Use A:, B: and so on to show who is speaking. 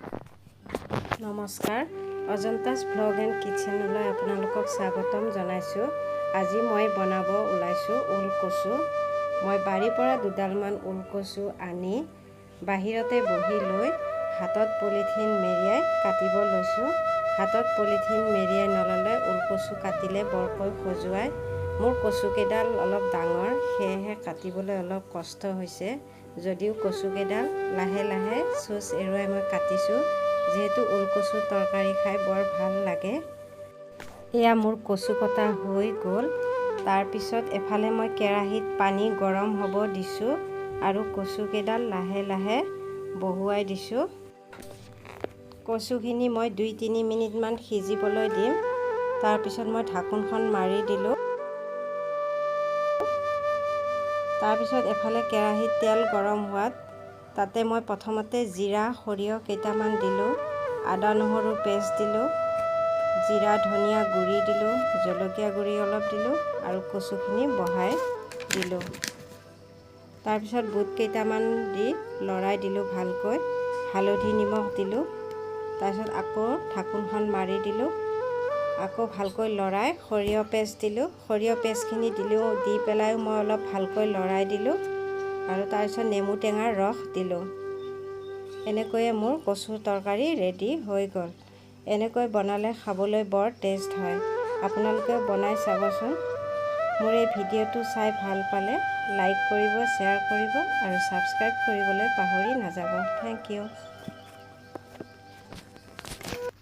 A: নমস্কাৰ, অজন্তাছ blog and কিটচেনলৈ আপোনালোকক স্বাগতম জনাইছোঁ। আজি মই বনাব ওলাইছোঁ ওলকচু। মই বাৰীৰ পৰা দুডালমান ওলকচু আনি বাহিৰতে বহি লৈ হাতত পলিথিন মেৰিয়াই কাটিব লৈছোঁ। হাতত পলিথিন মেৰিয়াই নল'লে ওলকচু কাটিলে বৰকৈ খজুৱায়। মোৰ কচুকেইডাল অলপ ডাঙৰ, সেয়েহে কাটিবলৈ অলপ কষ্ট হৈছে। যদিও কচুকেইডাল লাহে লাহে চুচ এৰুৱাই মই কাটিছোঁ, যিহেতু ওলকচু তৰকাৰী খাই বৰ ভাল লাগে। এয়া মোৰ কচু কটা হৈ গ'ল। তাৰপিছত এফালে মই কেৰাহীত পানী গৰম হ'ব দিছোঁ আৰু কচুকেইডাল লাহে লাহে বহুৱাই দিছোঁ। কচুখিনি মই 2-3 মিনিটমান সিজিবলৈ দিম। তাৰপিছত মই ঢাকোনখন মাৰি দিলোঁ। তাৰপিছত এফালে কেৰাহীত তেল গৰম হোৱাত তাতে মই প্ৰথমতে জিৰা সৰিয়হ কেইটামান দিলোঁ, আদা নহৰুৰ পেষ্ট দিলোঁ, জিৰা ধনিয়া গুড়ি দিলোঁ, জলকীয়া গুড়ি অলপ দিলোঁ আৰু কচুখিনি বহাই দিলোঁ। তাৰপিছত বুট কেইটামান দি লৰাই দিলোঁ ভালকৈ, হালধি নিমখ দিলোঁ। তাৰপিছত আকৌ ঢাকোনখন মাৰি দিলোঁ। আকৌ ভালকৈ লৰাই সৰিয়হ পেষ্ট দিলোঁ। সৰিয়হ পেষ্টখিনি দি পেলাইও মই অলপ ভালকৈ লৰাই দিলোঁ আৰু তাৰপিছত নেমু টেঙাৰ ৰস দিলোঁ। এনেকৈয়ে মোৰ কচুৰ তৰকাৰী ৰেডি হৈ গ'ল। এনেকৈ বনালে খাবলৈ বৰ টেষ্ট হয়। আপোনালোকেও বনাই চাবচোন। মোৰ এই ভিডিঅ'টো চাই ভাল পালে লাইক কৰিব, শ্বেয়াৰ কৰিব আৰু ছাবস্ক্ৰাইব কৰিবলৈ পাহৰি নাযাব। Thank U.